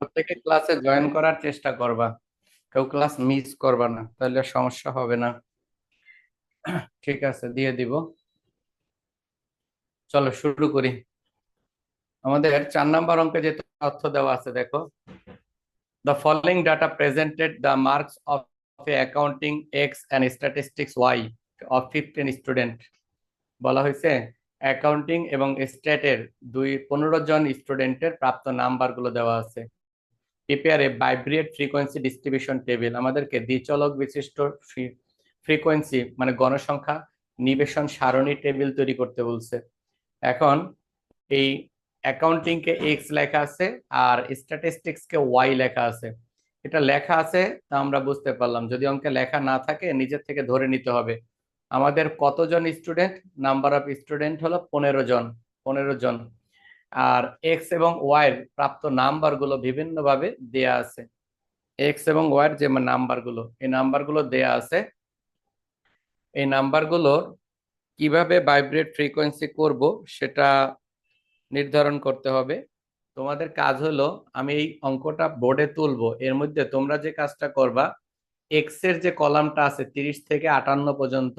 প্রত্যেকে ক্লাসে জয়েন করার চেষ্টা করবা, কেউ ক্লাস মিস করবা না, তাহলে সমস্যা হবে না। ঠিক আছে, দিয়ে দিব। চলো শুরু করি। আমাদের 4 নম্বর অঙ্কে যে তথ্য দেওয়া আছে দেখো, the following data presented the marks of a accounting X and statistics Y of 15 student. বলা হয়েছে অ্যাকাউন্টিং এবং স্ট্যাটের 15 জন স্টুডেন্টের প্রাপ্ত নাম্বারগুলো দেওয়া আছে। Prepare a vibrate frequency distribution table, আমাদেরকে দ্বিচলক বিশিষ্ট ফ্রিকোয়েন্সি মানে গণসংখ্যা নিবেশন সারণী টেবিল তৈরি করতে বলছে। এখন এই অ্যাকাউন্টিং কে এক্স লেখা আছে আর স্ট্যাটিস্টিক্স কে ওয়াই লেখা আছে। এটা লেখা আছে তা আমরা বুঝতে পারলাম, যদি অঙ্কে লেখা না থাকে নিজের থেকে ধরে নিতে হবে। আমাদের কতজন স্টুডেন্ট? নাম্বার অফ স্টুডেন্ট হলো 15 জন। 15 জন। আর এক্স এবং ওয়াই এর প্রাপ্ত নাম্বার গুলো বিভিন্ন ভাবে দেয়া আছে। এক্স এবং ওয়াই এর যে নাম্বার গুলো, এই নাম্বার গুলো দেয়া আছে। এই নাম্বার গুলোর কিভাবে ভাইব্রেট ফ্রিকোয়েন্সি করব সেটা নির্ধারণ করতে হবে। তোমাদের কাজ হলো, আমি এই অঙ্কটা বোর্ডে তুলবো, এর মধ্যে তোমরা যে কাজটা করবা, এক্স এর যে কলামটা আছে 30 থেকে 58 পর্যন্ত,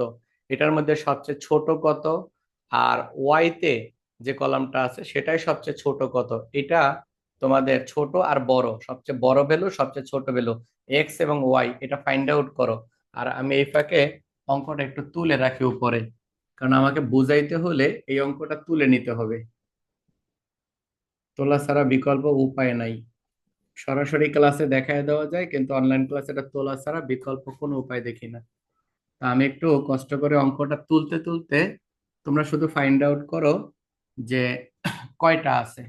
এটার মধ্যে সবচেয়ে ছোট কত, আর ওয়াই তে যে কলামটা আছে সেটাই সবচেয়ে ছোট কত, এটা তোমাদের ছোট আর বড়, সবচেয়ে বড় ভ্যালু সবচেয়ে ছোট ভ্যালু এক্স এবং ওয়াই, এটা ফাইন্ড আউট করো। আর আমি এই ফাঁকে অঙ্কটা একটু তুলে রাখি উপরে, কারণ আমাকে বুঝাইতে হলে এই অঙ্কটা তুলে নিতে হবে। তোলা ছাড়া বিকল্প উপায় নাই। সরাসরি ক্লাসে দেখায় দেওয়া যায়, কিন্তু অনলাইন ক্লাসে এটা তোলা ছাড়া বিকল্প কোনো উপায় দেখি না। তা আমি একটু কষ্ট করে অঙ্কটা তুলতে তুলতে, তোমরা শুধু ফাইন্ড আউট করো যে কয়টা আছে,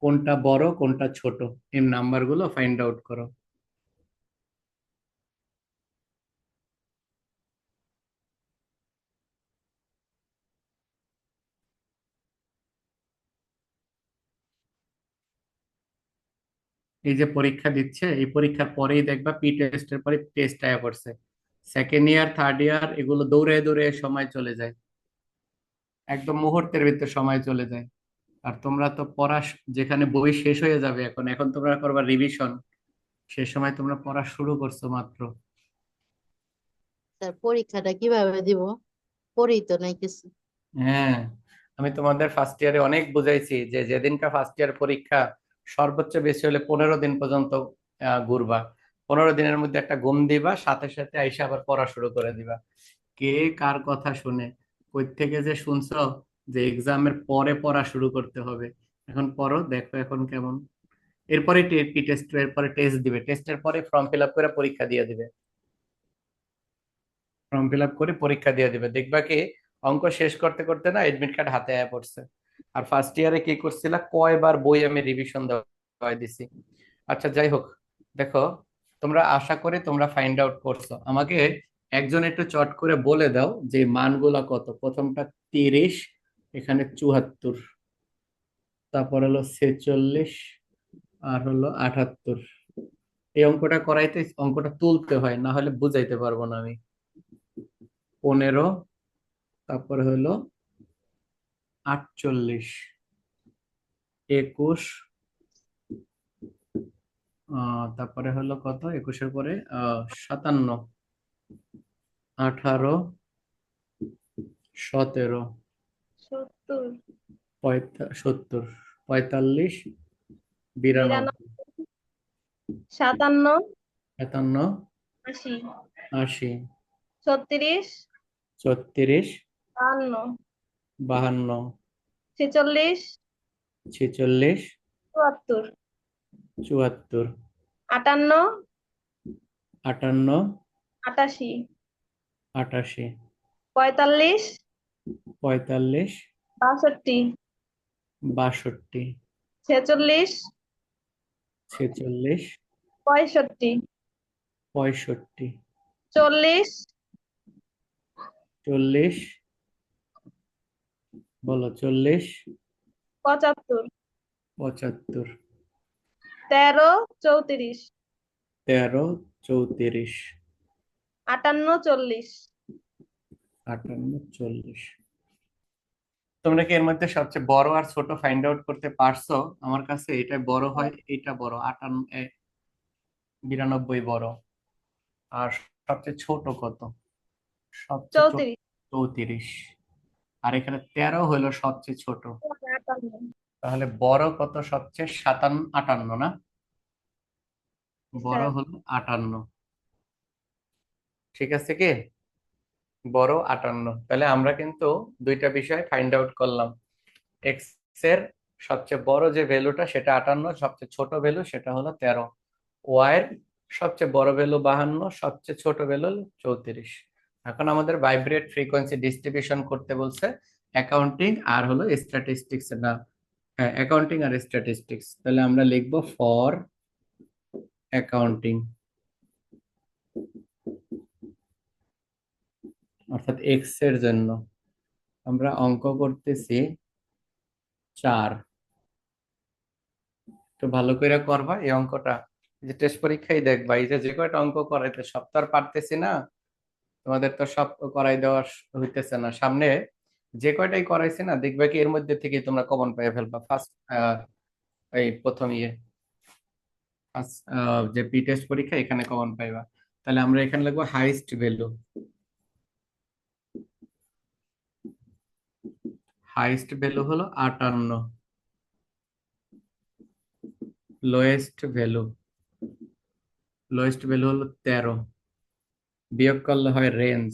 কোনটা বড় কোনটা ছোট, এই নাম্বারগুলো ফাইন্ড আউট করো। এই যে পরীক্ষা দিচ্ছে, এই পরীক্ষার পরেই দেখবা পি টেস্টের পরে টেস্ট আয়া পড়ছে। সেকেন্ড ইয়ার থার্ড ইয়ার এগুলো দৌড়ে দৌড়ে সময় চলে যায়, একদম মুহূর্তের ভিতরে সময় চলে যায়। আর তোমরা তো পড়া যেখানে বই শেষ হয়ে যাবে, এখন এখন তোমরা করবা রিভিশন, সে সময় তোমরা পড়া শুরু করছো মাত্র। তার পরীক্ষাটা কিভাবে দিব? পড়ি তো নাই কিছু। হ্যাঁ, আমি তোমাদের ফার্স্ট ইয়ারে অনেক বুঝাইছি যে যেদিনকা ফার্স্ট ইয়ার পরীক্ষা, সর্বোচ্চ বেশি হলে 15 দিন পর্যন্ত ঘুরবা। 15 দিনের মধ্যে একটা ঘুম দিবা, সাথে সাথে আইসা আবার পড়া শুরু করে দিবা। কে কার কথা শুনে, কই থেকে যে শুনছো যে এক্সামের পরে পড়া শুরু করতে হবে। এখন পড়ো, দেখো এখন কেমন। এরপরে পি টেস্ট, এরপরে টেস্ট দিবে, টেস্টের পরে ফর্ম ফিল আপ করে পরীক্ষা দিয়ে দিবে। ফর্ম ফিল আপ করে পরীক্ষা দিয়ে দিবে, দেখবা কি অঙ্ক শেষ করতে করতে না এডমিট কার্ড হাতে আয়া পড়ছে। আর ফার্স্ট ইয়ারে কি করছিলা, কয়বার বই আমি রিভিশন দেওয়াই দিছি। আচ্ছা যাই হোক, দেখো, তোমরা আশা করে তোমরা ফাইন্ড আউট করছো। আমাকে একজন একটু চট করে বলে দাও যে মানগুলা কত। প্রথমটা 30, এখানে 74, তারপর হলো 46, আর হলো 78। এই অঙ্কটা করাইতে অঙ্কটা তুলতে হয়, না হলে বুঝাইতে পারবো না আমি। 15, তারপরে হলো 48, 21, তারপরে হলো কত, 21-এর পরে 57, 18, 17, 70, 70, 45, 92, 92, 57, 57, 80, 80, 36, 34, 52, 52, 46, 46, 74, 74, 58, 58, 88, 88, 45, 45, 62, 62, 46, 46, 65, 65, 40, 40, বলো 40, 75, 75, 13, 34, 13, 34, 58, 40, 58, 40। তোমরা কি এর মধ্যে সবচেয়ে বড় আর ছোট ফাইন্ড আউট করতে পারছো? আমার কাছে এটা বড় হয়, এটা বড় 92 বড়। আর সবচেয়ে ছোট কত? সবচেয়ে ছোট 34। 34। আর এখানে 13 হলো সবচেয়ে ছোট। 58। তাহলে বড় কত সবচেয়ে? 58 না? বড় স্যার। হলো 58। ঠিক আছে কি? বড় 58। তাহলে আমরা কিন্তু দুইটা বিষয় ফাইন্ড আউট করলাম। এক্স এর সবচেয়ে বড় যে ভ্যালুটা সেটা 58, সবচেয়ে ছোট ভ্যালু সেটা হলো 13। ওয়াই এর সবচেয়ে বড় ভ্যালু 52, সবচেয়ে ছোট ভ্যালু 34। এখন আমাদের ভাইব্রেট ফ্রিকোয়েন্সি ডিস্ট্রিবিউশন করতে বলছে, অ্যাকাউন্টিং আর হলো স্ট্যাটিস্টিক্স না? হ্যাঁ, অ্যাকাউন্টিং আর স্ট্যাটিস্টিক্স। তাহলে আমরা লিখবো ফর অ্যাকাউন্টিং, অর্থাৎ এক্স এর জন্য আমরা অঙ্ক করতেছি 4। একটু ভালো করে করবা এই অঙ্কটা, এই যে টেস্ট পরীক্ষায় দেখবা, এই যে যে কয়টা অঙ্ক করাইতে সব তো আর পারতেছি না, তোমাদের তো সব করাই দেওয়া হইতেছে না। সামনে যে কয়টাই করাইছি না, দেখবে কি এর মধ্যে থেকে তোমরা কমন পেয়ে ফেলবা ফার্স্ট, এই প্রথম ফার্স্ট যে প্রি টেস্ট পরীক্ষা এখানে কমন পাইবা। তাহলে আমরা এখানে লিখবো হাইস্ট ভ্যালু। হাইস্ট ভ্যালু হলো 58, লোয়েস্ট ভ্যালু, লোয়েস্ট ভ্যালু হলো 13, বিয়োগ করলে হয় রেঞ্জ।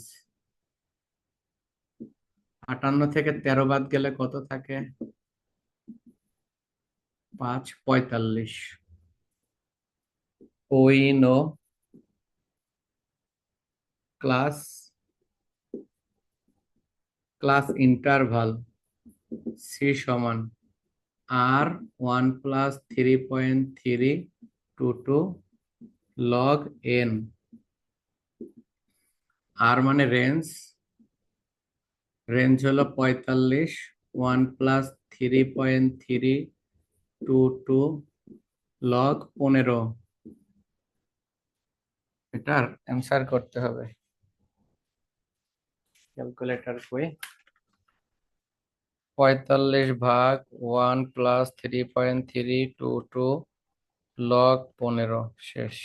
58 থেকে 13 বাদ গেলে কত থাকে? 5, 45। ওই no class class interval C সমান আর 1+3.322 লগ এন। আর মানে রেঞ্জ, রেঞ্জ হলো 45, 1+3.322 লগ 15। এটার অ্যান্সার করতে হবে। ক্যালকুলেটর কই? 45 ভাগ 1+3.322 লগ 15 শেষ।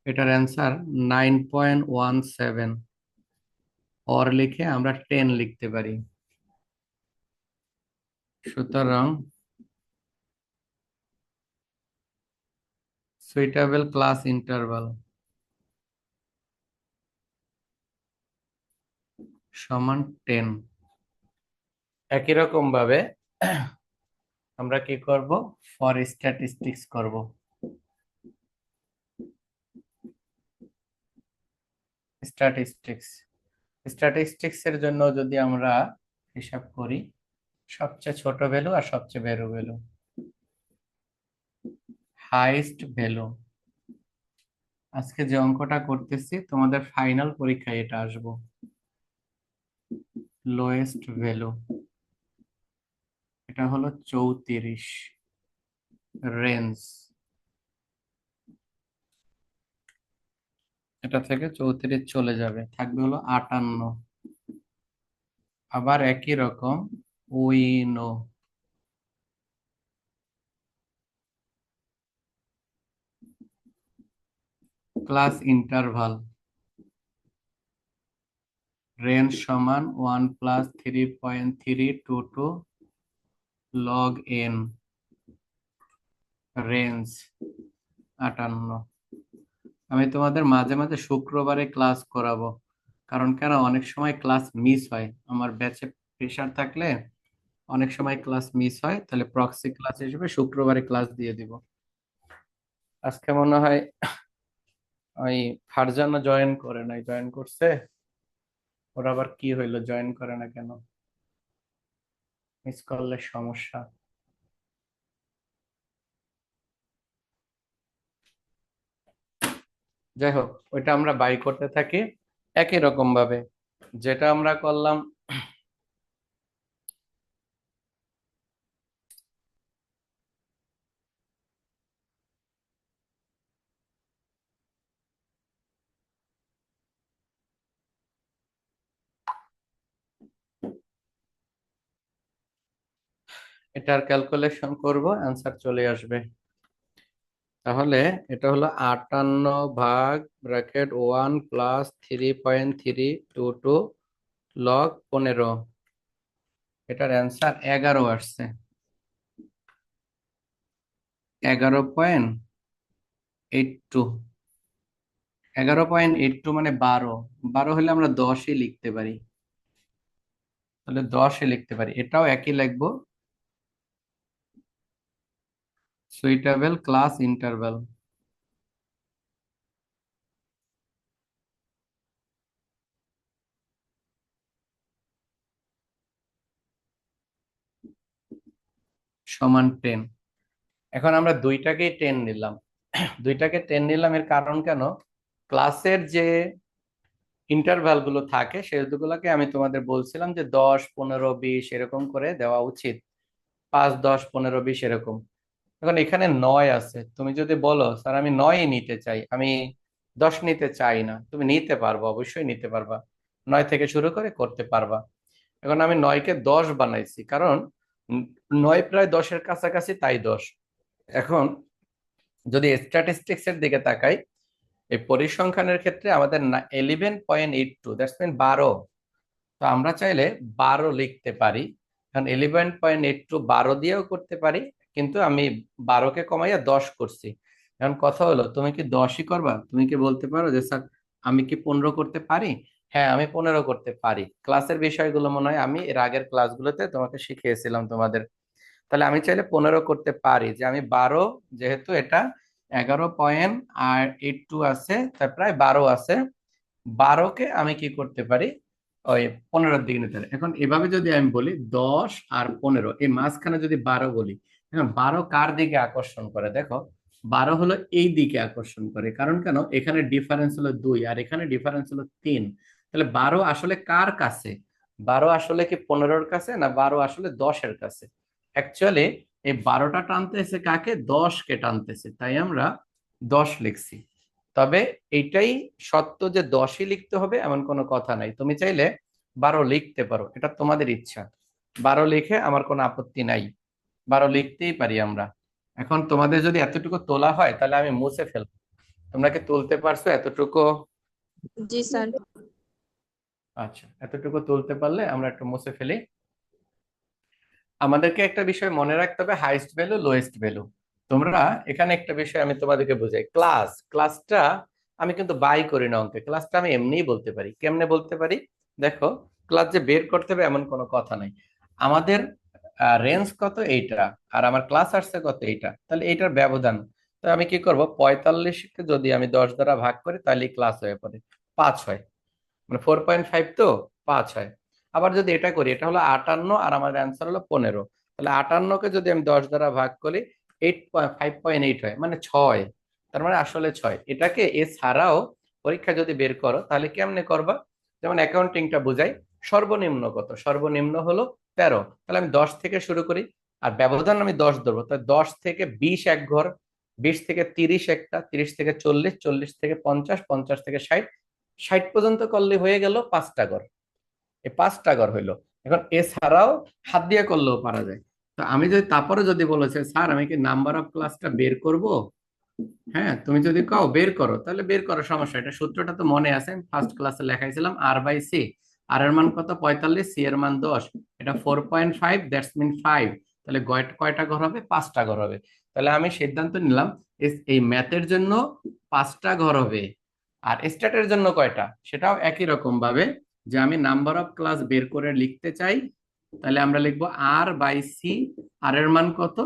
এটার অ্যান্সার 9.17। অর লিখে আমরা 10 লিখতে পারি। সুতরাং সুইটেবল ক্লাস ইন্টারভাল সমান 10। একই রকম ভাবে আমরা কি করব? ফর স্ট্যাটিস্টিক্স করব। স্ট্যাটিস্টিক্স, স্ট্যাটিস্টিক্স এর জন্য যদি আমরা হিসাব করি, সবচেয়ে ছোট ভ্যালু আর সবচেয়ে বড় ভ্যালু, হাইস্ট ভ্যালু। আজকে যে অঙ্কটা করতেছি তোমাদের ফাইনাল পরীক্ষায় এটা আসবো। লোয়েস্ট ভ্যালু এটা হলো 34, রেঞ্জ এটা থেকে 34 চলে যাবে, থাকবে হলো 58। আবার একই রকম উইনো ক্লাস ইন্টারভাল, রেঞ্জ সমান 1+3.322 লগ এন, রেঞ্জ 58। আমি তোমাদের মাঝে মাঝে শুক্রবারে ক্লাস করাবো, কারণ কেন অনেক সময় ক্লাস মিস হয়, আমার ব্যাচে প্রেশার থাকলে অনেক সময় ক্লাস মিস হয়। তাহলে প্রক্সি ক্লাস হিসেবে শুক্রবারে ক্লাস দিয়ে দিব। আজকে মনে হয় ওই ফারজানা জয়েন করে নাই, জয়েন করছে। ওর আবার কি হইলো, জয়েন করে না কেন? মিস করলে সমস্যা। যাই হোক, ওইটা আমরা বাই করতে থাকি একই রকম ভাবে যেটা আমরা করলাম। এটার ক্যালকুলেশন করব, অ্যান্সার চলে আসবে। তাহলে এটা হলো 58 / ব্র্যাকেট 1 প্লাস 3.322 লগ 15। এটার অ্যান্সার 11 আসছে। 11.82। 11.82 মানে 12। 12 হলে আমরা 10ই লিখতে পারি। তাহলে 10-এ লিখতে পারি, এটাও একই লিখবো, সুইটেবল ক্লাস ইন্টারভ্যাল। সমান 10। এখন আমরা দুইটাকেই 10 নিলাম। দুইটাকে 10 নিলাম, এর কারণ কেন, ক্লাসের যে ইন্টারভ্যাল গুলো থাকে সেগুলোকে আমি তোমাদের বলছিলাম যে 10, 15, 20 এরকম করে দেওয়া উচিত। 5, 10, 15, 20 এরকম। এখন এখানে 9 আছে, তুমি যদি বলো স্যার আমি 9ই নিতে চাই, আমি 10 নিতে চাই না, তুমি নিতে পারবো, অবশ্যই নিতে পারবা। 9 থেকে শুরু করে করতে পারবা। এখন আমি 9কে 10 বানাইছি, কারণ 9 প্রায় 10-এর কাছাকাছি, তাই 10। এখন যদি স্ট্যাটিস্টিক্স এর দিকে তাকাই, এই পরিসংখ্যানের ক্ষেত্রে আমাদের 11.82, দ্যাটস মিন 12। তো আমরা চাইলে 12 লিখতে পারি। এখন 11.82 12 দিয়েও করতে পারি, কিন্তু আমি 12কে কমাইয়া 10 করছি। এখন কথা হলো, তুমি কি 10ই করবা? তুমি কি বলতে পারো যে স্যার আমি কি 15 করতে পারি? হ্যাঁ, আমি 15 করতে পারি। ক্লাসের বিষয়গুলো মনে হয় আমি এর আগের ক্লাসগুলোতে তোমাকে শিখিয়েছিলাম তোমাদের। তাহলে আমি চাইলে 15 করতে পারি, যে আমি 12, যেহেতু এটা 11.82 আছে, তাই প্রায় 12 আছে। 12কে আমি কি করতে পারি, ওই 15-এর দিকে নিতে পারি। এখন এভাবে যদি আমি বলি 10 আর 15, এই মাঝখানে যদি 12 বলি, এখন 12 কার দিকে আকর্ষণ করে দেখো, 12 হলো এই দিকে আকর্ষণ করে। কারণ কেন, এখানে ডিফারেন্স হলো 2 আর এখানে ডিফারেন্স হলো 3। তাহলে 12 আসলে কার কাছে? 12 আসলে কি 15-এর কাছে, না 12 আসলে 10-এর কাছে? অ্যাকচুয়ালি এই 12টা টানতেছে কাকে? 10-কে টানতেছে, তাই আমরা 10 লিখছি। তবে এইটাই সত্য যে 10ই লিখতে হবে এমন কোনো কথা নাই, তুমি চাইলে 12 লিখতে পারো, এটা তোমাদের ইচ্ছা। 12 লিখে আমার কোনো আপত্তি নাই, 12 লিখতেই পারি আমরা। এখন তোমাদের যদি এতটুকু তোলা হয় তাহলে আমি মুছে ফেলবো। তোমরা কি তুলতে পারছো এতটুকু? জি স্যার। আচ্ছা, এতটুকু তুলতে পারলে আমরা একটু মুছে ফেলি। আমাদেরকে একটা বিষয় মনে রাখতে হবে, হাইস্ট ভ্যালু লোয়েস্ট ভ্যালু। তোমরা এখানে একটা বিষয় আমি তোমাদেরকে বুঝাই, ক্লাসটা আমি কিন্তু বাই করি না অঙ্কে, ক্লাসটা আমি এমনিই বলতে পারি। কেমনে বলতে পারি দেখো, ক্লাস যে বের করতে হবে এমন কোনো কথা নাই। আমাদের রেঞ্জ কত এইটা, আর আমার ক্লাস আসছে কত এইটা, তাহলে এইটার ব্যবধান। তো আমি কি করব, 45কে যদি আমি 10 দ্বারা ভাগ করি তাহলে ক্লাস হয়ে পড়ে 5 হয়, মানে 4.5, তো 5 হয়। আবার যদি এটা করি, এটা হলো 58 আর আমার অ্যান্সার হলো 15, তাহলে 58কে যদি আমি 10 দ্বারা ভাগ করি 5.8 হয়, মানে 6। তার মানে আসলে 6। এটাকে এছাড়াও পরীক্ষা যদি বের করো তাহলে কেমনে করবা, যেমন অ্যাকাউন্টিংটা বুঝাই, সর্বনিম্ন কত, সর্বনিম্ন হলো 13। তাহলে আমি 10 থেকে শুরু করি, আর ব্যবধান আমি 10 ধরবো, তাহলে 10 থেকে 20 এক ঘর, 20 থেকে 30 একটা, 30 থেকে 40, 40 থেকে 50, 50 থেকে 60, 60 পর্যন্ত করলে হয়ে গেল 5টা ঘর। এই 5টা ঘর হইলো। এখন এছাড়াও হাত দিয়ে করলেও পারা যায়। তো আমি যদি তারপরে যদি বলেছে স্যার আমি কি নাম্বার অফ ক্লাসটা বের করব, হ্যাঁ তুমি যদি কাও বের করো তাহলে বের করো, সমস্যা। এটা সূত্রটা তো মনে আছে, ফার্স্ট ক্লাসে লেখাইছিলাম, R/C। আর এর মান কত? 45, সি এর মান 10, এটা 4.5, দ্যাটস মিন 5। তাহলে কয়টা ঘর হবে? 5টা ঘর হবে। তাহলে আমি সিদ্ধান্ত নিলাম এই ম্যাথের জন্য 5টা ঘর হবে। আর স্ট্যাটের জন্য কয়টা, সেটাও একই রকম ভাবে, যে আমি নাম্বার অফ ক্লাস বের করে লিখতে চাই, তাহলে আমরা লিখবো R/C। আর এর মান কত?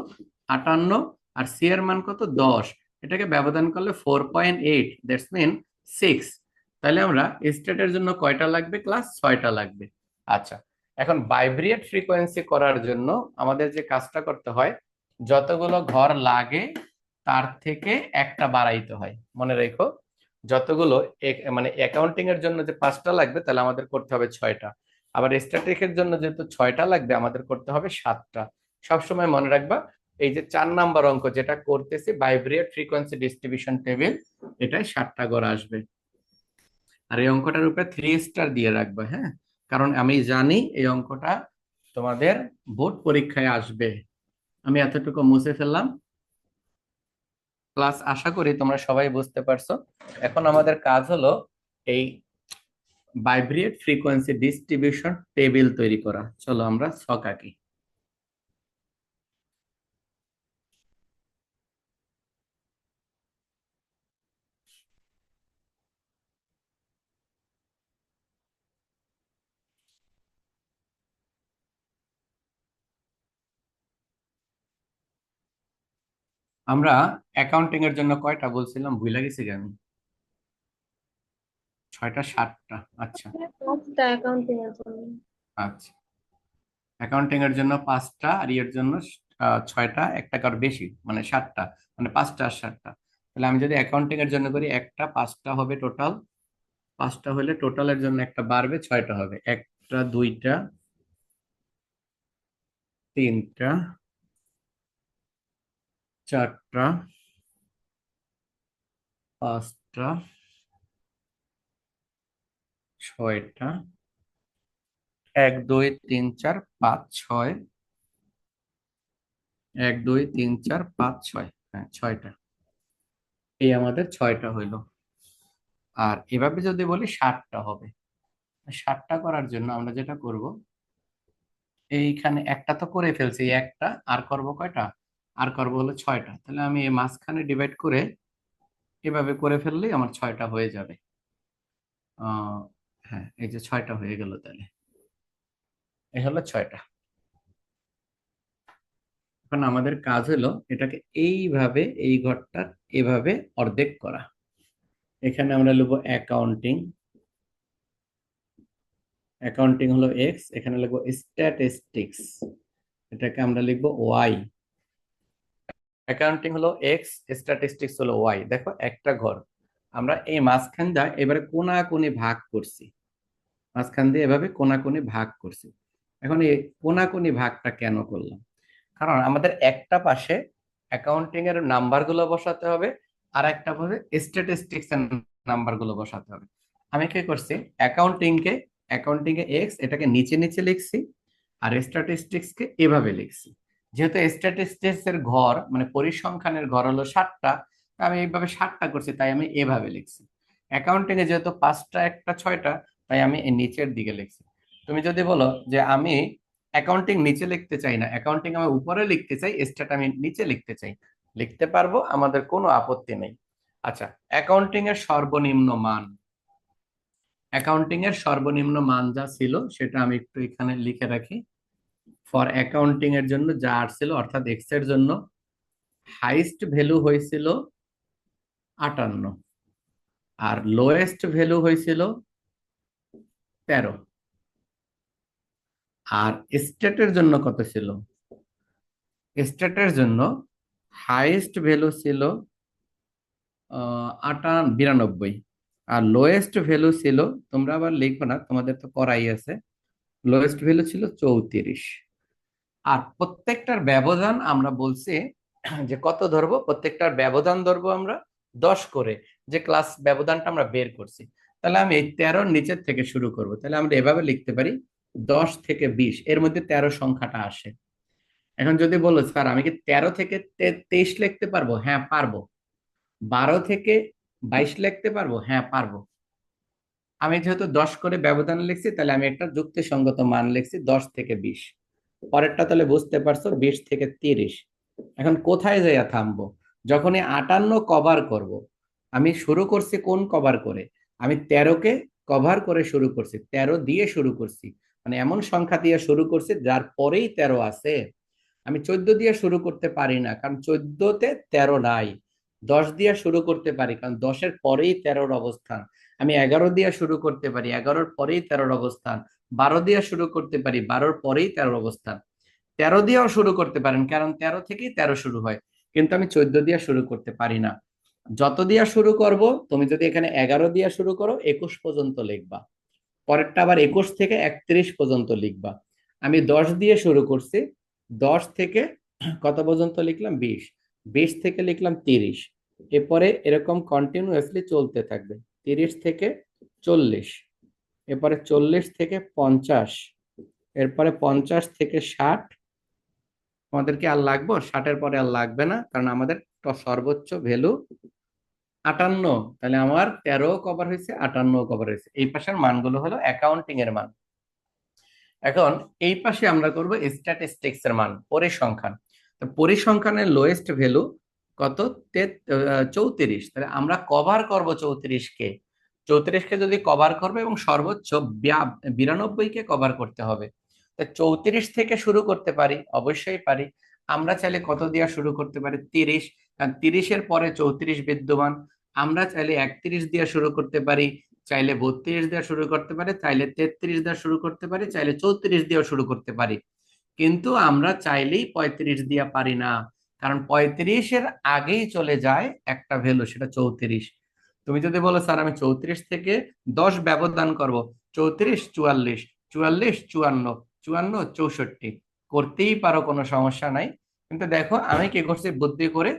58। আর সি এর মান কত? 10। এটাকে ব্যবধান করলে 4.8, দ্যাটস মিন 6। তাহলে আমরা স্টেটের জন্য কয়টা লাগবে? ক্লাস 6টা লাগবে। আচ্ছা, এখন বাইব্রিয়েট ফ্রিকোয়েন্সি করার জন্য আমাদের যে কাজটা করতে হয়, যতগুলো ঘর লাগে তার থেকে একটা বাড়াইতে হয়। মনে রেখো, যতগুলো মানে অ্যাকাউন্টিং এর জন্য যে 5টা লাগবে, তাহলে আমাদের করতে হবে 6টা। আবার স্ট্যাটিকের জন্য যেহেতু 6টা লাগবে, আমাদের করতে হবে 7টা। সবসময় মনে রাখবা, এই যে 4 নাম্বার অঙ্ক যেটা করতেছি, ভাইব্রেট ফ্রিকোয়েন্সি ডিস্ট্রিবিউশন টেবিল, এটাই 7টা ঘর আসবে। আর এই অঙ্কটার উপরে 3 স্টার দিয়ে রাখবা, হ্যাঁ, কারণ আমি জানি এই অঙ্কটা তোমাদের বোর্ড পরীক্ষায় আসবে। আমি এতটুকু মুছে ফেললাম। ক্লাস আশা করি তোমরা সবাই বুঝতে পারছো। এখন আমাদের কাজ হলো এই ভাইব্রেট ফ্রিকোয়েন্সি ডিস্ট্রিবিউশন টেবিল তৈরি করা। চলো আমরা ছক আঁকি। আমরা অ্যাকাউন্টিং এর জন্য কয়টা বলছিলাম, ভুলে গেছি কি আমি? 6টা 7টা? আচ্ছা। 5টা অ্যাকাউন্টিং এর জন্য। আচ্ছা, অ্যাকাউন্টিং এর জন্য 5টা, আর এর জন্য 6টা, একটা কার বেশি মানে 7টা, মানে 5টা আর 7টা। তাহলে আমি যদি অ্যাকাউন্টিং এর জন্য করি, একটা 5টা হবে টোটাল। 5টা হলে টোটালের জন্য একটা বাড়বে, 6টা হবে। একটা, দুইটা, তিনটা, চারটা, পাঁচটা, 6টা, 1 2 3 4 5 6, 1 2 3 4 5 6, হ্যাঁ 6টা। এই আমাদের 6টা হইলো। আর এভাবে যদি বলি 7টা হবে। 7টা করার জন্য আমরা যেটা করব, এইখানে একটা তো করে ফেলছি, এই একটা, আর করব কয়টা? আর করব হলো 6টা। তাহলে আমি এই মাঝখানে ডিভাইড করে এভাবে করে ফেললেই আমার 6টা হয়ে যাবে। আহ হ্যাঁ, এই যে 6টা হয়ে গেল। তাহলে এই হলো 6টা। এখন আমাদের কাজ হলো এটাকে এইভাবে, এই ঘরটা এভাবে অর্ধেক করা। এখানে আমরা লিখবো অ্যাকাউন্টিং। অ্যাকাউন্টিং হলো এক্স, এখানে লিখবো স্ট্যাটিস্টিক্স, এটাকে আমরা লিখবো ওয়াই। অ্যাকাউন্টিং হলো এক্স, স্ট্যাটিস্টিক্স হলো ওয়াই। দেখো একটা ঘর, আমরা এই মাঝখান দিয়ে এবারে কোনাকুনি ভাগ করছি। মাঝখান দিয়ে এভাবে কোনাকুনি ভাগ করছি। এখন এই কোনাকুনি ভাগটা কেন করলাম? কারণ আমাদের একটা পাশে অ্যাকাউন্টিং এর নাম্বারগুলো বসাতে হবে, আর একটা পাশে স্ট্যাটিস্টিক্স এর নাম্বারগুলো বসাতে হবে। আমি কি করছি, অ্যাকাউন্টিং এ এক্স, এটাকে নিচে নিচে লিখছি, আর স্ট্যাটিস্টিক্স কে এভাবে লিখছি। যেহেতু স্ট্যাটিস্টিক্স এর ঘর মানে পরিসংখ্যানের ঘর হলো 7টা, আমি এইভাবে 7টা করছি, তাই আমি এভাবে লিখছি। অ্যাকাউন্টিং এ যেহেতু 5টা, একটা 6টা, তাই আমি এই নিচের দিকে লিখছি। তুমি যদি বলো যে আমি অ্যাকাউন্টিং নিচে লিখতে চাই না, অ্যাকাউন্টিং আমি উপরে লিখতে চাই, স্ট্যাট আমি নিচে লিখতে চাই, লিখতে পারবো, আমাদের কোনো আপত্তি নেই। আচ্ছা, অ্যাকাউন্টিং এর সর্বনিম্ন মান, অ্যাকাউন্টিং এর সর্বনিম্ন মান যা ছিল সেটা আমি একটু এখানে লিখে রাখি। ফর অ্যাকাউন্টিং এর জন্য যা আসছিল, অর্থাৎ এক্স এর জন্য হাইস্ট ভ্যালু হয়েছিল 58, আর লোয়েস্ট ভ্যালু হয়েছিল 13। আর স্টেটের জন্য কত ছিল? স্টেটের জন্য হাইয়েস্ট ভ্যালু ছিল 92, আর লোয়েস্ট ভ্যালু ছিল, তোমরা আবার লিখবে না, তোমাদের তো করাই আছে, লোয়েস্ট ভ্যালু ছিল 34। আর প্রত্যেকটার ব্যবধান আমরা বলছি যে কত ধরবো, প্রত্যেকটার ব্যবধান ধরবো আমরা 10 করে, যে ক্লাস ব্যবধানটা আমরা বের করছি। তাহলে আমি এই 13-র নিচের থেকে শুরু করব। তাহলে আমরা এভাবে লিখতে পারি 10 থেকে 20, এর মধ্যে 13 সংখ্যাটা আসে। এখন যদি বলো স্যার আমি কি 13 থেকে 23 লিখতে পারবো? হ্যাঁ পারবো। 12 থেকে 22 লিখতে পারবো? হ্যাঁ পারবো। আমি যেহেতু 10 করে ব্যবধান লিখছি, তাহলে আমি একটা যুক্তিসঙ্গত মান লিখছি 10 থেকে 20। পরেরটা তাহলে বুঝতে পারছো, 20 থেকে 30। এখন কোথায় যাইয়া থামবো? যখনই 58 কভার করব। আমি শুরু করছি কোন কভার করে? আমি 13কে কভার করে শুরু করছি, 13 দিয়ে শুরু করছি, মানে এমন সংখ্যা দিয়ে শুরু করছি যার পরেই 13 আছে। আমি 14 দিয়ে শুরু করতে পারি না, কারণ 14তে 13 নাই। 10 দিয়ে শুরু করতে পারি, কারণ 10-এর পরেই 13-র অবস্থান। আমি 11 দিয়ে শুরু করতে পারি, 11-র পরেই 13-র অবস্থান। 12 দিয়ে শুরু করতে পারি, 12-র পরেই 13-র অবস্থান। 13 দিয়েও শুরু করতে পারেন, কারণ 13 থেকেই 13 শুরু হয়। কিন্তু আমি 14 দিয়ে শুরু করতে পারি না। যত দিয়া শুরু করব, তুমি যদি এখানে 11 দিয়ে শুরু করো, 21 পর্যন্ত লিখবা। পরেরটা আবার 21 থেকে 31 পর্যন্ত লিখবা। আমি 10 দিয়ে শুরু করছি, 10 থেকে কত পর্যন্ত লিখলাম? 20। 20 থেকে লিখলাম 30। এরপরে এরকম কন্টিনিউয়াসলি চলতে থাকবে। 30 থেকে 40, এরপরে 40 থেকে 50, এরপরে 50 থেকে 60, তোমাদের কি আর লাগবে? 60-এর পরে আর লাগবে না, কারণ আমাদের সর্বোচ্চ ভ্যালু 58। তাহলে আমার 13 কভার হয়েছে, 58 কভার হয়েছে। এই পাশের মানগুলো হলো অ্যাকাউন্টিং এর মান। এখন এই পাশে আমরা করব স্ট্যাটিস্টিক্স এর মান, পরিসংখ্যান। তো পরিসংখ্যানের লোয়েস্ট ভ্যালু কত? 34। তাহলে আমরা কভার করব 34 কে। 34 কে যদি কভার করবে এবং সর্বোচ্চ 92 কে কভার করতে হবে। তো 34 থেকে শুরু করতে পারি, অবশ্যই পারি। আমরা চাইলে কত দিয়ে শুরু করতে পারি? 30, কারণ 30-এর পরে 34 বিদ্যমান। আমরা চাইলে 31 দিয়ে শুরু করতে পারি, চাইলে 32 দিয়ে শুরু করতে পারি, চাইলে 33 দিয়ে শুরু করতে পারি, চাইলে 34 দিয়েও শুরু করতে পারি। কিন্তু আমরা চাইলেই 35 দিয়ে পারি না, কারণ 35-এর আগেই চলে যায় একটা ভ্যালু, সেটা 34। তুমি যদি বলো স্যার আমি 34 থেকে 10 ব্যবধান করব, 34, 44, 44, 54, 54, 64 করতেই পারো, কোনো সমস্যা নাই। কিন্তু দেখো আমি কি করছি, বুদ্ধি করে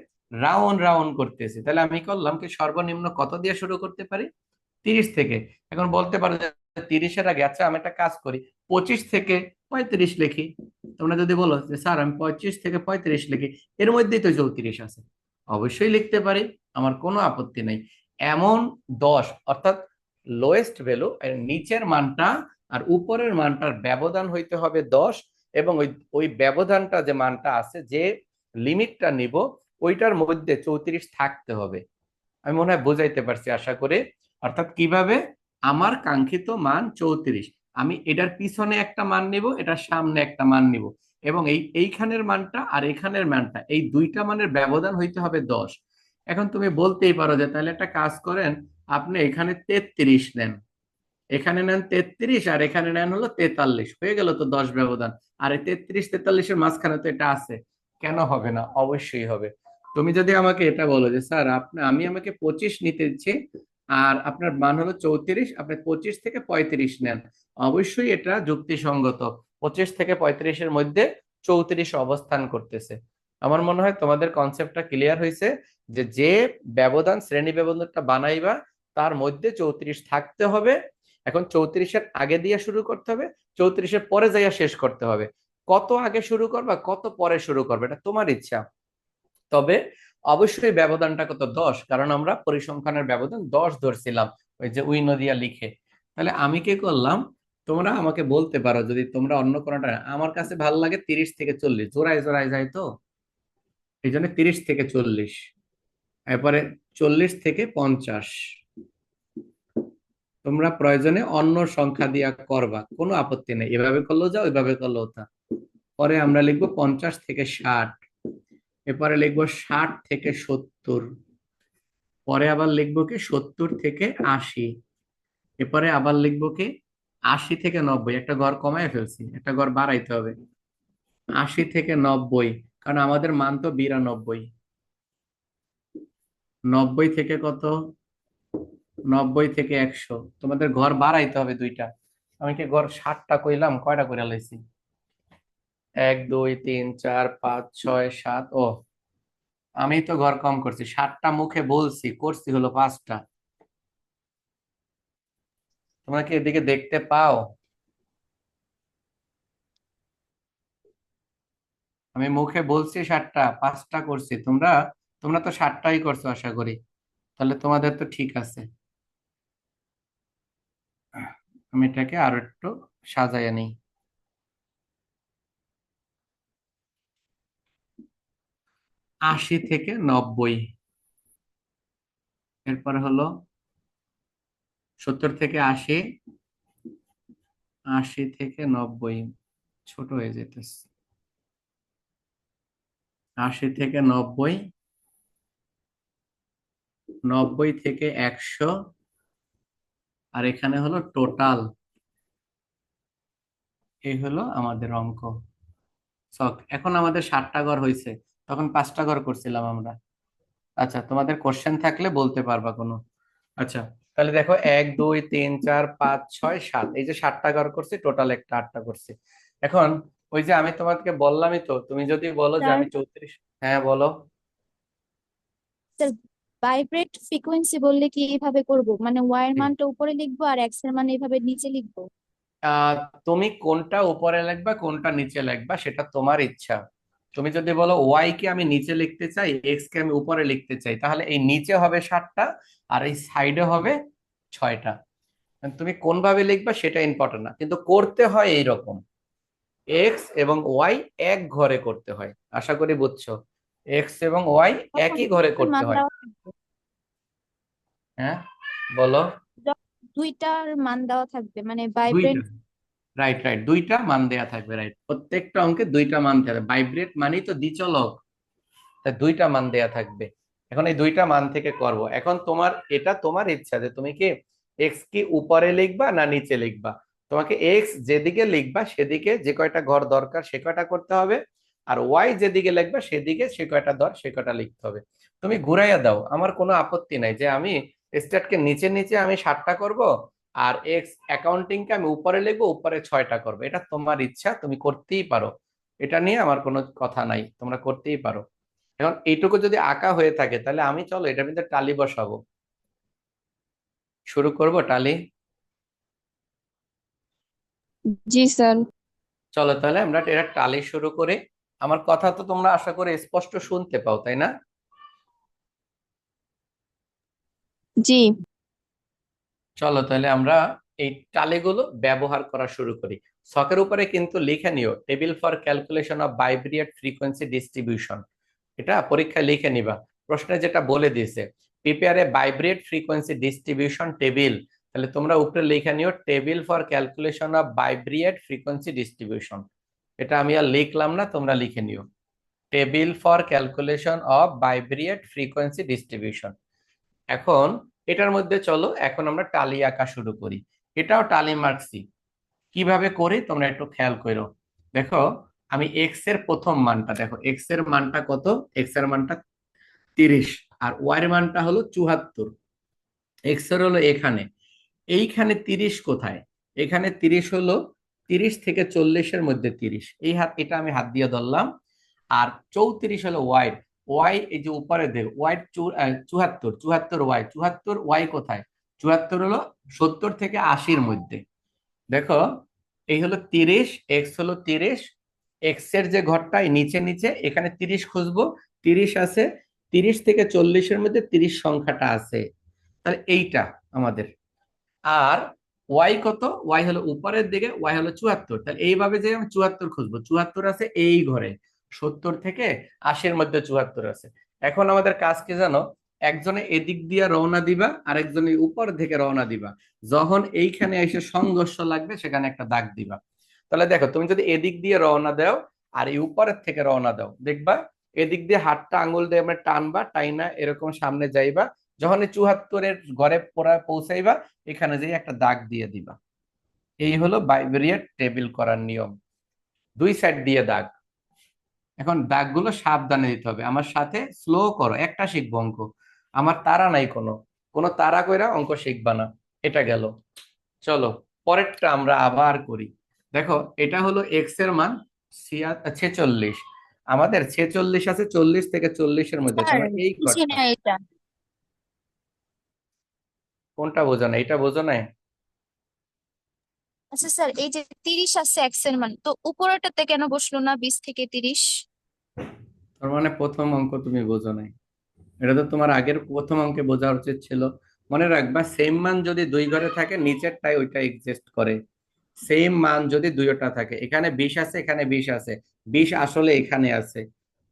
রাউন্ড রাউন্ড করতেছি। তাহলে আমি করলাম কি, সর্বনিম্ন কত দিয়ে শুরু করতে পারি? 30 থেকে। এখন বলতে পারো যে 30-এর আগে, আচ্ছা আমি একটা কাজ করি, 25 থেকে 35 লিখি। তোমরা যদি বলো যে স্যার আমি 25 থেকে 35 লিখি, এর মধ্যেই তো 34 আছে, অবশ্যই লিখতে পারি, আমার কোনো আপত্তি নেই। এমন 10, অর্থাৎ লোয়েস্ট ভ্যালু এর নিচের মানটা আর উপরের মানটার ব্যবধান হইতে হবে 10, এবং ওই ওই ব্যবধানটা যে মানটা আছে, যে লিমিটটা নিব, ওইটার মধ্যে 34 থাকতে হবে। আমি মনে হয় বুঝাইতে পারছি আশা করে। অর্থাৎ কিভাবে আমার কাঙ্ক্ষিত মান 34, আমি এটার পিছনে একটা মান নিব, এটার সামনে একটা মান নিব, এবং এইখানের মানটা আর এখানের মানটা, এই দুইটা মানের ব্যবধান হইতে হবে 10। এখন তুমি বলতেই পারো যে তাহলে একটা কাজ করেন, আপনি এখানে 33 নেন, এখানে নেন 33, আর এখানে নেন হলো 43, হয়ে গেল তো 10 ব্যবধান। আর এই 33-43-এর মাঝখানে তো এটা আছে, কেন হবে না? অবশ্যই হবে। তুমি যদি আমাকে এটা বলো যে স্যার আমি আমাকে 25 নিতে দিচ্ছি, আর আপনার মান হলো 34, আপনি 25 থেকে 35 নেন, অবশ্যই এটা যুক্তিসঙ্গত। 25 থেকে 35-এর মধ্যে 34 অবস্থান করতেছে। আমার মনে হয় তোমাদের কনসেপ্টটা ক্লিয়ার হয়েছে, যে যে ব্যবধান, শ্রেণী ব্যবধানটা বানাইবা, তার মধ্যে 34 থাকতে হবে। এখন 34-এর আগে দিয়ে শুরু করতে হবে, 34-এর পরে যাইয়া শেষ করতে হবে। কত আগে শুরু করবা, কত পরে শুরু করবে, এটা তোমার ইচ্ছা। তবে অবশ্যই ব্যবধানটা কত? 10, কারণ আমরা পরিসংখ্যানের ব্যবধান 10 ধরছিলাম, ওই যে উই নদিয়া লিখে। তাহলে আমি কি করলাম, তোমরা আমাকে বলতে পারো যদি তোমরা অন্য কোনোটা, আমার কাছে ভালো লাগে 30 থেকে 40, জোড়ায় জোড়ায় যায় তো, এই জন্য 30 থেকে 40, এরপরে 40 থেকে 50। তোমরা প্রয়োজনে অন্য সংখ্যা দিয়া করবা, কোনো আপত্তি নেই, এভাবে করলেও যাও, এভাবে করলেও তা। পরে আমরা লিখবো 50 থেকে 60, এরপরে লিখবো 60 থেকে 70, পরে আবার লিখবো কি 70 থেকে 80, এরপরে আবার লিখবো কি 80 থেকে 90, একটা ঘর কমায় ফেলছি, একটা ঘর বাড়াইতে হবে। 80 থেকে 90, কারণ আমাদের মান তো 92। 90 থেকে কত? 90 থেকে 100, তোমাদের ঘর বাড়াইতে হবে দুইটা। আমি কি ঘর 60টা কইলাম, কয়টা করে লাইছি? 1, 2, 3, 4, 5, 6, 7। ও, আমি তো ঘর কম করছি, 7টা মুখে বলছি, করছি হলো 5টা। তোমরা কি এদিকে দেখতে পাও? আমি মুখে বলছি 7টা, 5টা করছি। তোমরা তোমরা তো 7টাই করছো আশা করি, তাহলে তোমাদের তো ঠিক আছে। আমি এটাকে আরো একটু সাজাইয়া নিই। 80 থেকে 90, এরপর হলো 70 থেকে 80, 80 থেকে 90, ছোট হয়ে যেতেছে। 80 থেকে 90, 90 থেকে 100, আর এখানে হলো টোটাল। এই হলো আমাদের অঙ্ক ছক। এখন আমাদের 7টা ঘর হয়েছে, তখন 5টা ঘর করছিলাম আমরা। আচ্ছা, তোমাদের কোশ্চেন থাকলে বলতে পারবা কোনো। আচ্ছা, তাহলে দেখো 1, 2, 3, 4, 5, 6, 7, এই যে 7টা ঘর করছি, টোটাল একটা 8টা করছি। এখন ওই যে আমি তোমাকে বললামই তো, তুমি যদি বলো যে স্যার আমি 34। হ্যাঁ বলো। স্যার ভাইব্রেট ফ্রিকোয়েন্সি বললে কি এইভাবে করব, মানে ওয়াই এর মানটা উপরে লিখবো আর এক্স এর মান এইভাবে নিচে লিখবো? আহ তুমি কোনটা উপরে লিখবা, কোনটা নিচে লিখবা, সেটা তোমার ইচ্ছা। তুমি যদি বলো ওয়াই কে আমি নিচে লিখতে চাই, এক্স কে আমি উপরে লিখতে চাই, তাহলে এই নিচে হবে 7টা আর এই সাইডে হবে 6টা। তুমি কোন ভাবে লিখবা সেটা ইম্পর্টেন্ট না, কিন্তু করতে হয় এইরকম। এক্স এবং ওয়াই এক ঘরে করতে হয়, আশা করি বুঝছো। এক্স এবং ওয়াই একই ঘরে দুইটার করতে মান হয়। দেওয়া থাকবে। হ্যাঁ, বলো। দুইটার মান দেওয়া থাকবে, মানে দুইটা, ভাইব্রেন্ট। রাইট রাইট, দুইটা মান দেয়া থাকবে, রাইট। প্রত্যেকটা অঙ্কে দুইটা মান থাকবে, ভাইব্রেট মানেই তো দ্বিচলক, তাই দুইটা মান দেয়া থাকবে। এখন এই দুইটা মান থেকে করব। এখন তোমার এটা তোমার ইচ্ছা যে তুমি কি এক্স কি উপরে লিখবা না নিচে লিখবা। তোমাকে এক্স যেদিকে লিখবা সেদিকে যে কয়টা ঘর দরকার সে কয়টা করতে হবে, আর ওয়াই যেদিকে লিখবা সেদিকে সে কয়টা সে কয়টা লিখতে হবে। তুমি ঘুরাইয়া দাও, আমার কোনো আপত্তি নাই যে আমি স্ট্যাটকে নিচে নিচে আমি 7টা করব, আর এক্স অ্যাকাউন্টিং কে আমি উপরে লিখবো, উপরে 6টা করবো। এটা তোমার ইচ্ছা, তুমি করতেই পারো, এটা নিয়ে আমার কোনো কথা নাই, তোমরা করতেই পারো। এখন এইটুকু যদি আঁকা হয়ে থাকে তাহলে আমি চলো এটা কিন্তু টালি বসাবো, শুরু করব টালি। জি স্যার। চলো তাহলে আমরা এটা টালি শুরু করি। আমার কথা তো তোমরা আশা করি স্পষ্ট শুনতে পাও, তাই না? জি। চলো তাহলে আমরা এই টালিগুলো ব্যবহার করা শুরু করি। ছকের উপরে কিন্তু লিখে নিও table for calculation of bivariate frequency distribution. এটা পরীক্ষায় লিখে নিবা, প্রশ্নে যেটা বলে দিয়েছে prepare a bivariate frequency distribution table, তাহলে তোমরা উপরে লিখে নিও table for calculation of bivariate frequency distribution. এটা আমি আর লিখলাম না, তোমরা লিখে নিও table for calculation of bivariate frequency distribution. এখন এটার মধ্যে চলো এখন আমরা টালি আঁকা শুরু করি। এটাও টালি মার্কসই, কিভাবে করি তোমরা একটু খেয়াল করো। দেখো আমি এক্স এর প্রথম মানটা, দেখো এক্স এর মানটা কত, এক্স এর মানটা 30 আর ওয়াই এর মানটা হলো 74। এক্স এর হলো এখানে, এইখানে 30 কোথায়, এখানে 30 হলো 30 থেকে 40-এর মধ্যে 30, এই হাত এটা আমি হাত দিয়ে ধরলাম। আর 34 হলো ওয়াই, ওয়াই এই যে উপরে দেখ ওয়াই 74, 74 ওয়াই, 74 ওয়াই কোথায়, 74 হলো 70 থেকে 80-এর মধ্যে। দেখো এই হলো 30, এক্স হলো 30, এক্স এর যে ঘরটাই নিচে নিচে এখানে 30 খুঁজবো, 30 আছে, 30 থেকে 40-এর মধ্যে 30 সংখ্যাটা আছে, তাহলে এইটা আমাদের। আর ওয়াই কত, ওয়াই হলো উপরের দিকে, ওয়াই হলো 74, তাহলে এইভাবে যে আমি 74 খুঁজবো, 74 আছে এই ঘরে, 70 থেকে 80-এর মধ্যে 74 আছে। এখন আমাদের কাজ কি জানো, একজনে এদিক দিয়ে রওনা দিবা আর একজনে উপর থেকে রওনা দিবা, যখন এইখানে এসে সংঘর্ষ লাগবে সেখানে একটা দাগ দিবা। তাহলে দেখো তুমি যদি এদিক দিয়ে রওনা দাও আর এই উপরের থেকে রওনা দাও, দেখবা এদিক দিয়ে হাতটা আঙুল দিয়ে আমরা টানবা, টাইনা এরকম সামনে যাইবা, যখন এই 74-এর ঘরে পৌঁছাইবা এখানে যে একটা দাগ দিয়ে দিবা। এই হলো বাইভেরিয়েট টেবিল করার নিয়ম, দুই সাইড দিয়ে দাগ। এখন দাগগুলো সাবধানে দিতে হবে, আমার সাথে স্লো করো, একটা শিখবো অঙ্ক, আমার তাড়া নাই, কোনো কোনো তাড়া কইরা অঙ্ক শিখবা না। এটা গেল। চলো পরেরটা আমরা আবার করি। দেখো এটা হলো এক্স এর মান 46, আমাদের 46 আছে 40 থেকে 40-এর মধ্যে, স্যার তোমার এই বুঝি ঘরটা। না এটা। কোনটা বোঝো না, এটা বোঝো না? আচ্ছা স্যার, এই যে 30 আছে এক্স এর মান, তো উপরেরটাতে কেন বসলো না 20 থেকে 30? তার মানে প্রথম অঙ্ক তুমি বোঝো নাই, এটা তো তোমার আগের প্রথম অঙ্কে বোঝা উচিত ছিল। মনে রাখবা সেম মান যদি দুই ঘরে থাকে নিচেরটাই ওইটা এক্সিস্ট করে, সেম মান যদি দুইটা থাকে, এখানে 20 আছে এখানে 20 আছে, 20 আসলে এখানে আছে,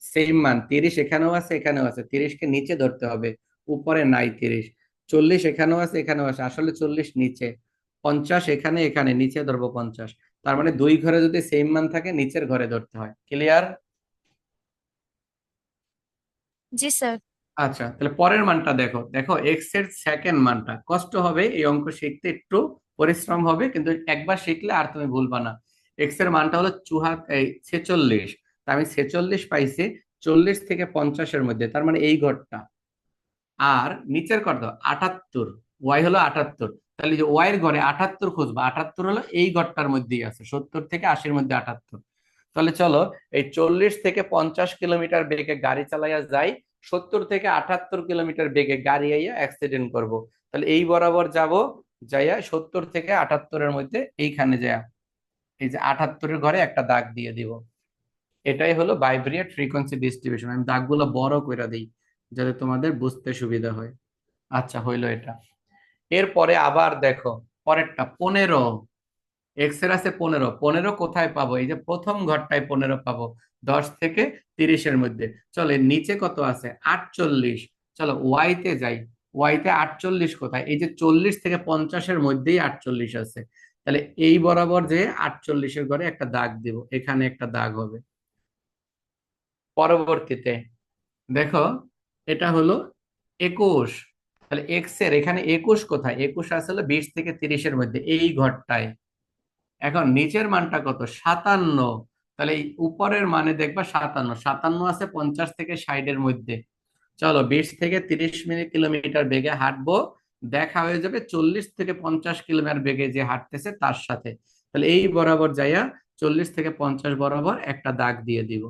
সেম মান 30 এখানেও আছে এখানেও আছে, 30-কে নিচে ধরতে হবে, উপরে নাই 30, 40 এখানেও আছে এখানেও আছে, আসলে 40 নিচে, 50 এখানে এখানে নিচে ধরবো 50। তার মানে দুই ঘরে যদি সেম মান থাকে নিচের ঘরে ধরতে হয়, ক্লিয়ার? জি স্যার। আচ্ছা তাহলে পরের মানটা দেখো, দেখো এক্স এর সেকেন্ড মানটা, কষ্ট হবে এই অঙ্ক শিখতে, একটু পরিশ্রম হবে, কিন্তু একবার শিখলে আর তুমি ভুলবা না। এক্স এর মানটা হলো 46, তা আমি 46 পাইছি 40 থেকে 50-এর মধ্যে, তার মানে এই ঘরটা। আর নিচের কত 78, ওয়াই হলো 78, তাহলে যে ওয়াই এর ঘরে 78 খুঁজবা, 78 হলো এই ঘরটার মধ্যেই আছে, 70 থেকে 80-এর মধ্যে 78। তাহলে চলো এই 40 থেকে 50 কিলোমিটার বেগে গাড়ি চালাইয়া যাই, 70 থেকে 78 কিলোমিটার বেগে গাড়ি আইয়া অ্যাক্সিডেন্ট করব, তাহলে এই বরাবর যাব, যাইয়া 70 থেকে 78-এর মধ্যে এইখানে যাইয়া এই যে 78-এর ঘরে একটা দাগ দিয়ে দিব। এটাই হলো বাইব্রিয়েট ফ্রিকোয়েন্সি ডিস্ট্রিবিউশন। আমি দাগগুলো বড় করে দিই যাতে তোমাদের বুঝতে সুবিধা হয়। আচ্ছা, হইলো এটা। এরপরে আবার দেখো পরেরটা 15। এক্স এর আছে 15। 15 কোথায় পাবো? এই যে প্রথম ঘরটায় 15 পাবো, 10 থেকে 30-এর মধ্যে। চলো এর নিচে কত আছে? 48। চলো ওয়াই তে যাই। ওয়াই তে 48 কোথায়? এই যে 40 থেকে 50-এর মধ্যেই 48 আছে। তাহলে এই বরাবর যে 48-এর ঘরে একটা দাগ দিব, এখানে একটা দাগ হবে। পরবর্তীতে দেখো এটা হলো 21। তাহলে এক্স এর এখানে 21 কোথায়? 21 আসলে 20 থেকে 30-এর মধ্যে এই ঘরটায়। এখন নিচের মানটা কত? 57। তাহলে এই উপরের মানে দেখবা 57। 57 আছে 50 থেকে 60-এর মধ্যে। চলো 20 থেকে 30 কিলোমিটার বেগে হাঁটবো, দেখা হয়ে যাবে 40 থেকে 50 কিলোমিটার বেগে যে হাঁটতেছে তার সাথে। তাহলে এই বরাবর যাইয়া 40 থেকে 50 বরাবর একটা দাগ দিয়ে দিব।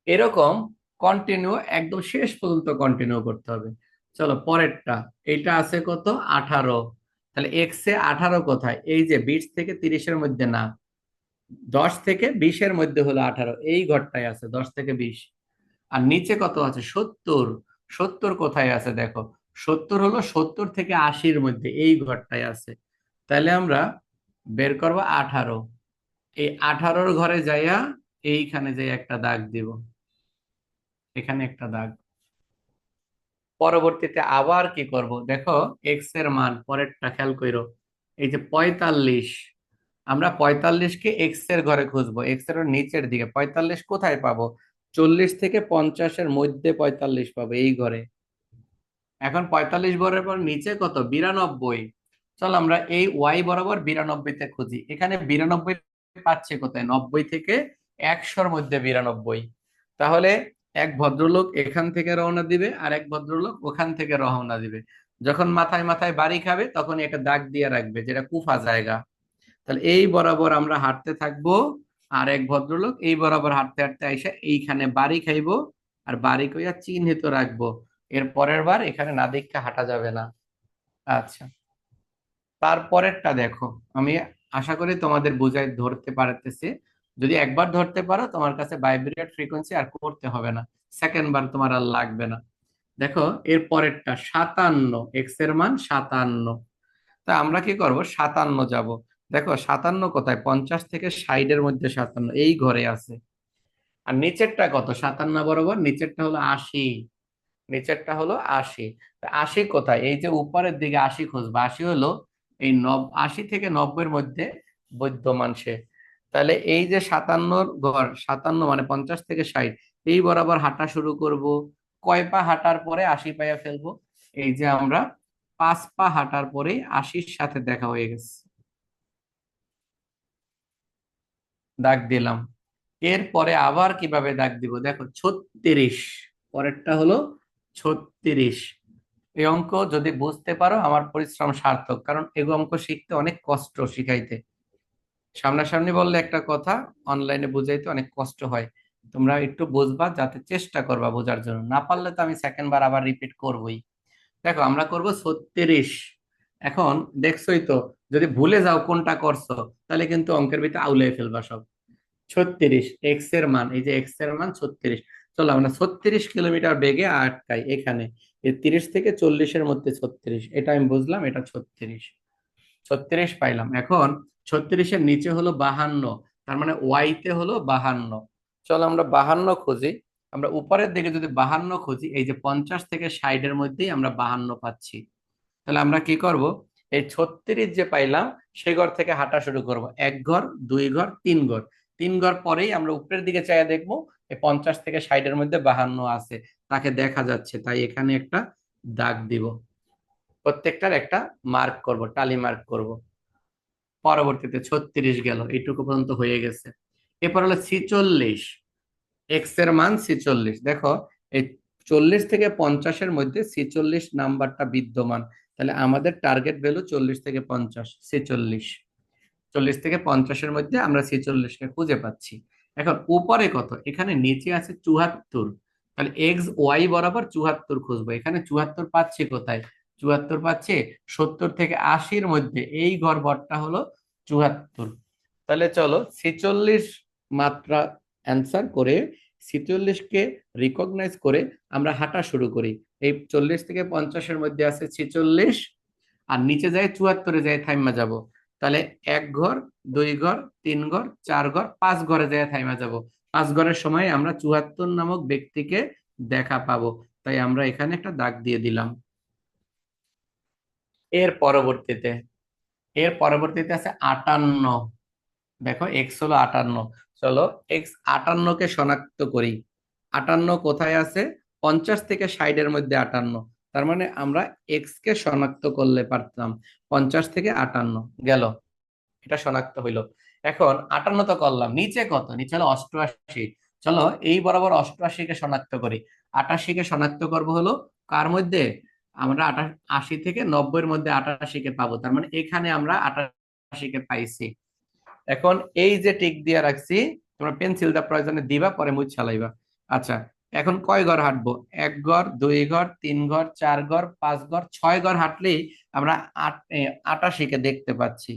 এরকম কন্টিনিউ একদম শেষ পর্যন্ত কন্টিনিউ করতে হবে। চলো পরেরটা, এটা আছে কত? 18। তাহলে এক্স এ 18 কোথায়? এই যে 20 থেকে 30-এর মধ্যে না, 10 থেকে 20-এর মধ্যে হলো 18, এই ঘরটায় আছে 10 থেকে 20। আর নিচে কত আছে? 70। 70 কোথায় আছে দেখো, 70 হলো 70 থেকে 80-এর মধ্যে এই ঘরটায় আছে। তাহলে আমরা বের করব 18। এই 18-র ঘরে যাইয়া এইখানে যাই একটা দাগ দিব, এখানে একটা দাগ। পরবর্তীতে আবার কি করব দেখো, এক্স এর মান পরেরটা খেয়াল করো। এই যে 45, আমরা 45-কে এক্স এর ঘরে খুঁজবো, এক্স এর নিচের দিকে। 45 কোথায় পাবো? 40 থেকে 50-এর মধ্যে 45 পাবো এই ঘরে। এখন 45 ঘরের পর নিচে কত? 92। চল আমরা এই ওয়াই বরাবর 92-তে খুঁজি। এখানে 92 পাচ্ছে কোথায়? 90 থেকে 100-র মধ্যে 92। তাহলে এক ভদ্রলোক এখান থেকে রওনা দিবে আর এক ভদ্রলোক ওখান থেকে রওনা দিবে। যখন মাথায় মাথায় বাড়ি খাবে তখন একটা দাগ দিয়ে রাখবে, যেটা কুফা জায়গা। তাহলে এই বরাবর আমরা হাঁটতে থাকবো, আর এক ভদ্রলোক এই বরাবর হাঁটতে হাঁটতে আইসা এইখানে বাড়ি খাইবো, আর বাড়ি কইয়া চিহ্নিত রাখবো। এর পরের বার এখানে না দেখে হাঁটা যাবে না। আচ্ছা, তারপরেরটা দেখো। আমি আশা করি তোমাদের বুঝাই ধরতে পারতেছি। যদি একবার ধরতে পারো তোমার কাছে ভাইব্রেট ফ্রিকোয়েন্সি আর করতে হবে না, সেকেন্ড বার তোমার আর লাগবে না। দেখো এর পরেরটা 57, এক্স এর মান 57। তা আমরা কি করব? 57 যাব। দেখো 57 কোথায়? 50 থেকে 60-এর মধ্যে 57 এই ঘরে আছে। আর নিচেরটা কত? 57 বরাবর নিচেরটা হলো 80। নিচেরটা হলো 80। তা 80 কোথায়? এই যে উপরের দিকে 80 খুঁজবা। 80 হলো এই 80 থেকে 90-এর মধ্যে বিদ্যমান সে। তাহলে এই যে 57-র ঘর, 57 মানে 50 থেকে 60, এই বরাবর হাঁটা শুরু করব। কয় পা হাঁটার পরে 80 পাইয়া ফেলবো? এই যে আমরা 5 পা হাঁটার পরেই 80-র সাথে দেখা হয়ে গেছে, দাগ দিলাম। এরপরে আবার কিভাবে দাগ দিব দেখো, 36। পরেরটা হলো 36। এই অঙ্ক যদি বুঝতে পারো আমার পরিশ্রম সার্থক, কারণ এই অঙ্ক শিখতে অনেক কষ্ট, শিখাইতে। সামনাসামনি বললে একটা কথা, অনলাইনে বুঝাইতে অনেক কষ্ট হয়। তোমরা একটু বুঝবা, যাতে চেষ্টা করবা বোঝার জন্য। না পারলে তো আমি সেকেন্ড বার আবার রিপিট করবোই। দেখো আমরা করব 36। এখন দেখছোই তো, যদি ভুলে যাও কোনটা করছো তাহলে কিন্তু অঙ্কের ভিতরে আউলাই ফেলবা সব। 36 এক্স এর মান, এই যে এক্স এর মান 36। চলো আমরা 36 কিলোমিটার বেগে আটকাই এখানে। এই 30 থেকে 40-এর মধ্যে 36, এটা আমি বুঝলাম, এটা 36। 36 পাইলাম। এখন 36-এর নিচে হলো 52, তার মানে ওয়াই তে হলো 52। চলো আমরা 52 খুঁজি। আমরা উপরের দিকে যদি 52 খুঁজি, এই যে 50 থেকে 60-এর মধ্যেই আমরা 52 পাচ্ছি। তাহলে আমরা কি করব? এই 36 যে পাইলাম সেই ঘর থেকে হাঁটা শুরু করব। এক ঘর, দুই ঘর, তিন ঘর। তিন ঘর পরেই আমরা উপরের দিকে চাইয়া দেখবো এই 50 থেকে 60-এর মধ্যে 52 আছে, তাকে দেখা যাচ্ছে, তাই এখানে একটা দাগ দিব। প্রত্যেকটার একটা মার্ক করব, টালি মার্ক করব। পরবর্তীতে 36 গেল, এইটুকু পর্যন্ত হয়ে গেছে। এরপর হলো 46, এক্স এর মান 46। দেখো এই 40 থেকে 50-এর মধ্যে 46 নাম্বারটা বিদ্যমান। তাহলে আমাদের টার্গেট ভ্যালু 40 থেকে 50, 46। 40 থেকে 50-এর মধ্যে আমরা 46-কে খুঁজে পাচ্ছি। এখন উপরে কত? এখানে নিচে আছে 74। তাহলে এক্স ওয়াই বরাবর 74 খুঁজবো। এখানে 74 পাচ্ছি কোথায়? 74 পাচ্ছি 70 থেকে 80-এর মধ্যে, এই ঘর বরটা হলো 74। তাহলে চলো 46 মাত্রা অ্যান্সার করে 46কে রিকগনাইজ করে আমরা হাঁটা শুরু করি। এই 40 থেকে 50-এর মধ্যে আছে 46, আর নিচে যায় 74-এ যায় থাইমা যাব। তাহলে 1 ঘর, 2 ঘর, 3 ঘর, 4 ঘর, 5 ঘরে যায় থাইমা যাব। 5 ঘরের সময় আমরা 74 নামক ব্যক্তিকে দেখা পাবো, তাই আমরা এখানে একটা দাগ দিয়ে দিলাম। এর পরবর্তীতে আছে 58। দেখো এক্স হলো 58। চলো এক্স 58কে শনাক্ত করি। 58 কোথায় আছে? 50 থেকে 60-এর মধ্যে 58। তার মানে আমরা এক্স কে শনাক্ত করলে পারতাম। 50 থেকে 58 গেল, এটা শনাক্ত হইলো। এখন 58 তো করলাম, নিচে কত? নিচে হলো 88। চলো এই বরাবর 88-কে শনাক্ত করি। 88-কে শনাক্ত করব হলো কার মধ্যে? আমরা 80 থেকে 90-এর মধ্যে 88-কে পাবো, তার মানে এখানে আমরা 88-কে পাইছি। এখন এই যে টিক দিয়ে রাখছি, তোমরা পেন্সিলটা প্রয়োজনে দিবা, পরে মুছ চালাইবা। আচ্ছা, এখন কয় ঘর হাঁটবো? 1 ঘর, 2 ঘর, 3 ঘর, 4 ঘর, 5 ঘর, 6 ঘর হাঁটলেই আমরা 88-কে দেখতে পাচ্ছি,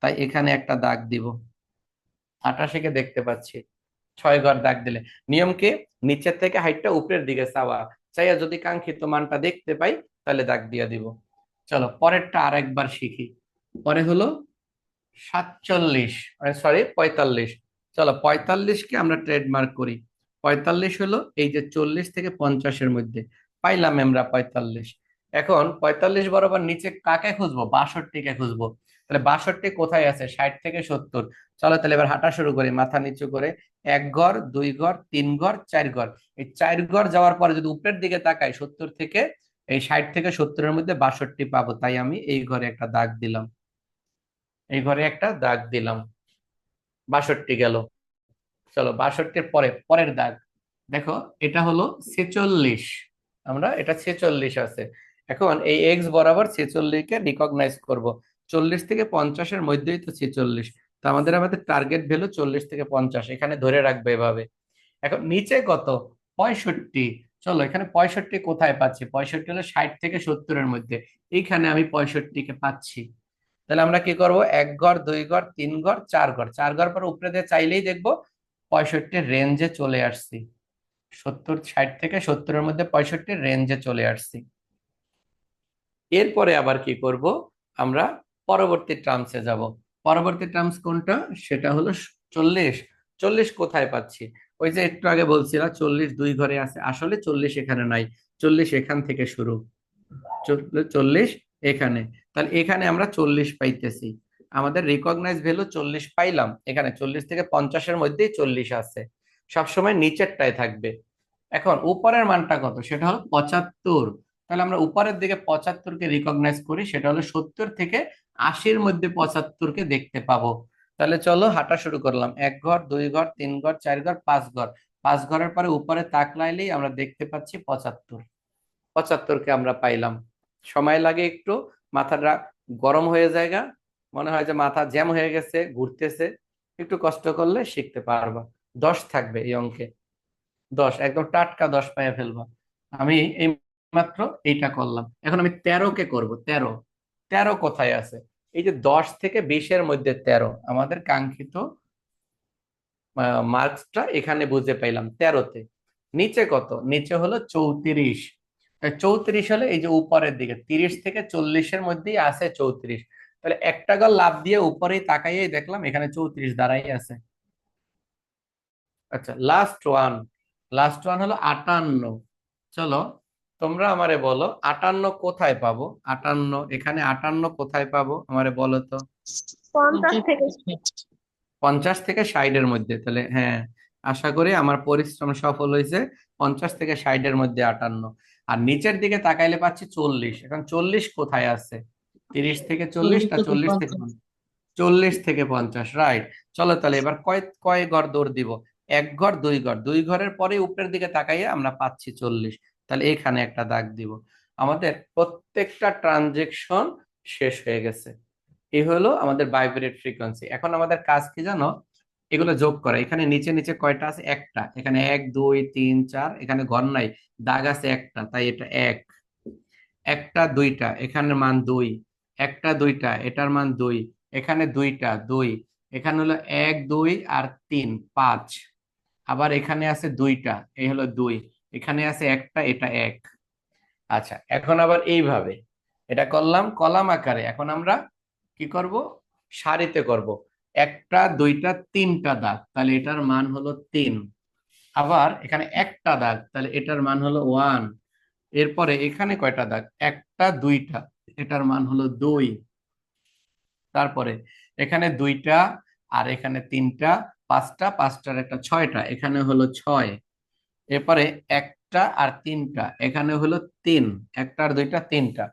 তাই এখানে একটা দাগ দিব। 88-কে দেখতে পাচ্ছি, 6 ঘর দাগ দিলে। নিয়ম কি? নিচের থেকে হাইটটা উপরের দিকে চাওয়া, চাইয়া যদি কাঙ্ক্ষিত মানটা দেখতে পাই তাহলে দাগ দিয়ে দিব। চলো পরেরটা আরেকবার শিখি। পরে হলো 47, সরি 45। চলো 45-কে আমরা ট্রেডমার্ক করি। 45 হলো এই যে 40 থেকে 50-এর মধ্যে, পাইলাম আমরা 45। এখন 45 বরাবর নিচে কাকে খুঁজবো? 62-কে খুঁজবো। তাহলে 62 কোথায় আছে? 60 থেকে 70। চলো তাহলে এবার হাঁটা শুরু করি মাথা নিচু করে। 1 ঘর, 2 ঘর, 3 ঘর, 4 ঘর। এই 4 ঘর যাওয়ার পরে যদি উপরের দিকে তাকাই, 70 থেকে এই 60 থেকে 70-এর মধ্যে 62 পাবো, তাই আমি এই ঘরে একটা দাগ দিলাম। এই ঘরে একটা দাগ দিলাম, 62 গেল। চলো 62-এর পরের দাগ দেখো, এটা হলো 46। আমরা এটা 46 আছে। এখন এই এক্স বরাবর 46-কে রিকগনাইজ করব। 40 থেকে 50-এর মধ্যেই তো 46, তো আমাদের টার্গেট ভ্যালু 40 থেকে 50, এখানে ধরে রাখবে এভাবে। এখন নিচে কত? 65। চলো এখানে 65 কোথায় পাচ্ছি? 65 হলো 60 থেকে 70-এর মধ্যে, এইখানে আমি 65-কে পাচ্ছি। তাহলে আমরা কি করব? 1 ঘর, 2 ঘর, 3 ঘর, 4 ঘর, 4 ঘর পর উপরে দিয়ে চাইলেই দেখবো 65 রেঞ্জে চলে আসছি। 60 থেকে 70-এর মধ্যে 65 রেঞ্জে চলে আসছি। এরপরে আবার কি করব? আমরা পরবর্তী টার্মসে যাব। পরবর্তী টার্মস কোনটা? সেটা হলো 40। 40 কোথায় পাচ্ছি? ওই যে একটু আগে বলছিলাম 40 2 ঘরে আছে, আসলে 40 এখানে নাই, 40 এখান থেকে শুরু, 40 এখানে। তাহলে এখানে আমরা 40 পাইতেছি, আমাদের রিকগনাইজ ভ্যালু 40 পাইলাম। এখানে 40 থেকে 50-এর মধ্যেই 40 আছে, সবসময় নিচেরটায় থাকবে। এখন উপরের মানটা কত? সেটা হলো 75। তাহলে আমরা উপরের দিকে 75-কে রিকগনাইজ করি, সেটা হলো 70 থেকে 80-এর মধ্যে 75-কে দেখতে পাবো। তাহলে চলো হাঁটা শুরু করলাম। 1 ঘর, 2 ঘর, 3 ঘর, 4 ঘর, 5 ঘর। 5 ঘরের পরে উপরে তাকলাইলেই আমরা দেখতে পাচ্ছি 75। 75-কে আমরা পাইলাম। সময় লাগে একটু, মাথাটা গরম হয়ে জায়গা, মনে হয় যে মাথা জ্যাম হয়ে গেছে, ঘুরতেছে। একটু কষ্ট করলে শিখতে পারবা। 10 থাকবে এই অঙ্কে, 10 একদম টাটকা 10 পাইয়া ফেলবা। আমি এই মাত্র এইটা করলাম, এখন আমি 13-কে করব। 13, 13 কোথায় আছে? এই যে 10 থেকে 20-এর মধ্যে 13, আমাদের কাঙ্ক্ষিত মার্কসটা এখানে বুঝে পাইলাম 13-তে। নিচে কত? নিচে হলো 34। 34 হলে এই যে উপরের দিকে 30 থেকে 40-এর মধ্যেই আছে 34। তাহলে একটা গল লাভ দিয়ে উপরেই তাকাইয়েই দেখলাম এখানে 34 দাঁড়াই আছে। আচ্ছা লাস্ট ওয়ান হলো 58। চলো তোমরা আমারে বলো 58 কোথায় পাবো? 58 এখানে 58 কোথায় পাবো আমারে বলো তো। 50 থেকে 50 থেকে 60-এর মধ্যে, তাহলে হ্যাঁ, আশা করি আমার পরিশ্রম সফল হয়েছে। 50 থেকে 60-এর মধ্যে 58। আর নিচের দিকে তাকাইলে পাচ্ছি 40। এখন 40 কোথায় আছে? 30 থেকে 40 না 40 থেকে 50? 40 থেকে 50, রাইট। চলো তাহলে এবার কয় কয় ঘর দৌড় দিব? 1 ঘর, 2 ঘর, 2 ঘরের পরে উপরের দিকে তাকাইয়ে আমরা পাচ্ছি 40। তাহলে এখানে একটা দাগ দিব। আমাদের প্রত্যেকটা ট্রানজেকশন শেষ হয়ে গেছে। এই হলো আমাদের ভাইব্রেট ফ্রিকোয়েন্সি। এখন আমাদের কাজ কি জানো? এগুলো যোগ করা। এখানে নিচে নিচে কয়টা আছে? একটা। এখানে 1 2 3 4, এখানে ঘর নাই, দাগ আছে একটা, তাই এটা 1। একটা, দুইটা, এখানে মান 2। একটা, দুইটা, এটার মান 2। এখানে দুইটা 2। এখানে হলো 1 2 আর 3 5, আবার এখানে আছে 2টা, এই হলো 2, এখানে আছে একটা, এটা 1। আচ্ছা, এখন আবার এইভাবে এটা করলাম কলাম আকারে, এখন আমরা কি করব, সারিতে করব। 1টা 2টা 3টা দাগ, তাহলে এটার মান হলো 3। আবার এখানে একটা দাগ, তাহলে এটার মান হলো 1। এরপরে এখানে কয়টা দাগ, 1টা 2টা, এটার মান হলো 2। তারপরে এখানে 2টা আর এখানে 3টা, 5টা, 5টার একটা 6টা, এখানে হলো 6। এরপরে 1টা আর 3টা, এখানে হলো 3, 1টা আর 2টা 3টা।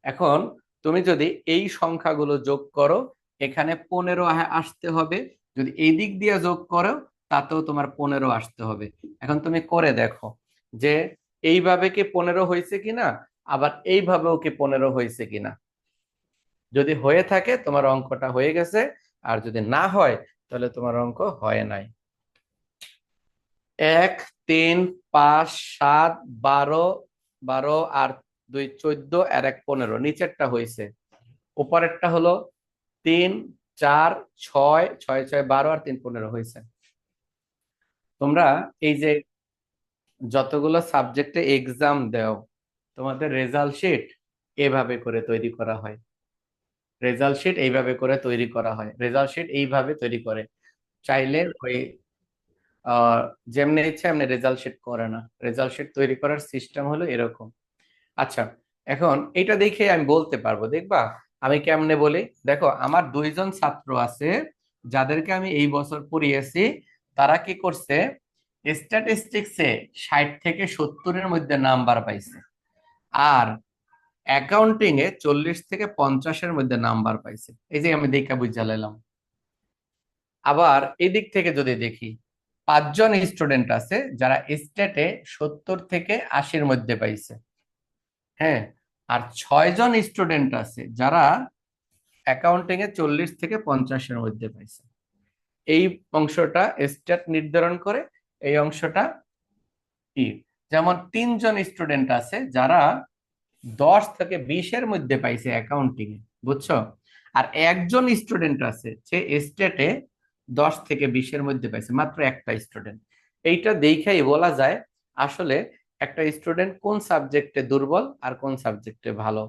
এখন তুমি যদি এই সংখ্যাগুলো যোগ করো, এখানে 15 আসতে হবে। যদি এই দিক দিয়ে যোগ করো, তাতেও তোমার 15 আসতে হবে। এখন তুমি করে দেখো যে এইভাবে কি 15 হয়েছে কিনা, আবার এইভাবেও কি 15 হয়েছে কিনা। যদি হয়ে থাকে তোমার অঙ্কটা হয়ে গেছে, আর যদি না হয় তাহলে তোমার অঙ্ক হয় নাই। 1 3 5 7 12, 12 আর 2 14 আর 1 15, নিচেরটা হয়েছে। উপরেরটা হলো 3 4 6, 6 6 12 আর 3 15 হয়েছে। তোমরা এই যে যতগুলো সাবজেক্টে এক্সাম দাও, তোমাদের রেজাল্ট শিট এভাবে করে তৈরি করা হয়। রেজাল্ট শিট এইভাবে করে তৈরি করা হয়, রেজাল্ট শিট এইভাবে তৈরি করে। চাইলে ওই আহ যেমনি ইচ্ছা এমনি রেজাল্ট শিট করে না, রেজাল্ট শিট তৈরি করার সিস্টেম হলো এরকম। আচ্ছা, এখন এটা দেখে আমি বলতে পারবো, দেখবা আমি কেমনে বলি। দেখো, আমার 2জন ছাত্র আছে যাদেরকে আমি এই বছর পড়িয়েছি। তারা কি করছে, স্ট্যাটিস্টিক্সে 60 থেকে 70-এর মধ্যে নাম্বার পাইছে, আর অ্যাকাউন্টিং এ 40 থেকে 50-এর মধ্যে নাম্বার পাইছে। এই যে আমি দেখা বুঝা লাইলাম। আবার এদিক থেকে যদি দেখি, 5জন স্টুডেন্ট আছে যারা স্টেটে 70 থেকে 80-এর মধ্যে পাইছে। হ্যাঁ, আর 6জন স্টুডেন্ট আছে যারা অ্যাকাউন্টিং এ 40 থেকে 50-এর মধ্যে পাইছে। এই অংশটা স্টেট নির্ধারণ করে, এই অংশটা কি। যেমন 3জন স্টুডেন্ট আছে যারা 10 থেকে 20-এর মধ্যে পাইছে অ্যাকাউন্টিং এ, বুঝছো। আর 1জন স্টুডেন্ট আছে যে স্টেটে 10 থেকে 20-এর মধ্যে পাইছে, মাত্র একটা স্টুডেন্ট। এইটা দেখাই বলা যায় আসলে একটা স্টুডেন্ট কোন সাবজেক্টে দুর্বল আর কোন সাবজেক্টে ভালো।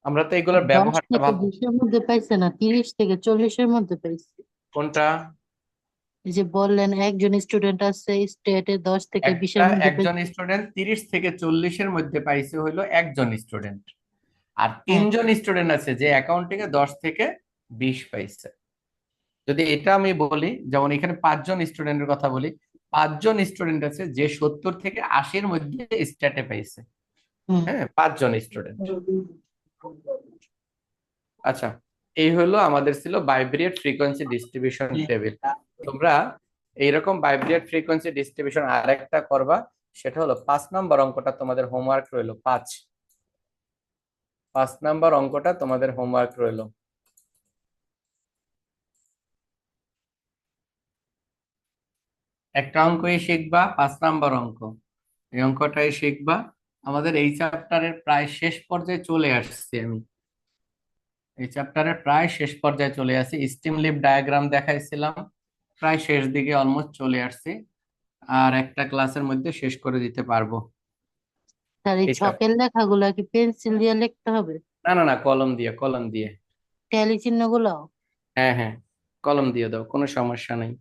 আমরা তো এগুলোর 10 ব্যবহারটা থেকে 20-এর মধ্যে পাইছে না, 30 থেকে 40-এর মধ্যে পাইছে। কোনটা, এই যে বললেন একজন স্টুডেন্ট আছে স্টেটে 10 থেকে 20-এর মধ্যে একজন পাইছে। স্টুডেন্ট 30 থেকে 40-এর মধ্যে পাইছে হইলো একজন স্টুডেন্ট। আর হ্যাঁ, 3জন স্টুডেন্ট আছে যে অ্যাকাউন্টিং এ 10 থেকে 20 পাইছে। যদি এটা আমি বলি, যেমন এখানে 5জন স্টুডেন্টের কথা বলি, 5জন স্টুডেন্ট আছে যে 70 থেকে 80-এর মধ্যে স্ট্যাটে পাইছে। হুম। হ্যাঁ, 5জন স্টুডেন্ট। আচ্ছা, এই হলো আমাদের ছিল বাইব্রিয়েট ফ্রিকোয়েন্সি ডিস্ট্রিবিউশন টেবিল। তোমরা এইরকম বাইব্রিয়েট ফ্রিকোয়েন্সি ডিস্ট্রিবিউশন আরেকটা করবা, সেটা হলো 5 নম্বর অঙ্কটা তোমাদের হোমওয়ার্ক রইলো। 5 নম্বর অঙ্কটা তোমাদের হোমওয়ার্ক রইলো। একটা অঙ্কই শিখবা, 5 নম্বর অঙ্ক, এই অঙ্কটাই শিখবা। আমাদের এই চ্যাপ্টারের প্রায় শেষ পর্যায়ে চলে আসছি আমি, এই চ্যাপ্টারের প্রায় শেষ পর্যায়ে চলে আসি। স্টিম লিফ ডায়াগ্রাম দেখাইছিলাম, প্রায় শেষ দিকে অলমোস্ট চলে আসছি। আর একটা ক্লাসের মধ্যে শেষ করে দিতে পারবো স্যার এই এই ছকের লেখাগুলা কি পেন্সিল দিয়ে লিখতে হবে? না না না, কলম দিয়ে, কলম দিয়ে। ট্যালি চিহ্নগুলো? হ্যাঁ হ্যাঁ, কলম দিয়ে দাও, কোনো সমস্যা নেই।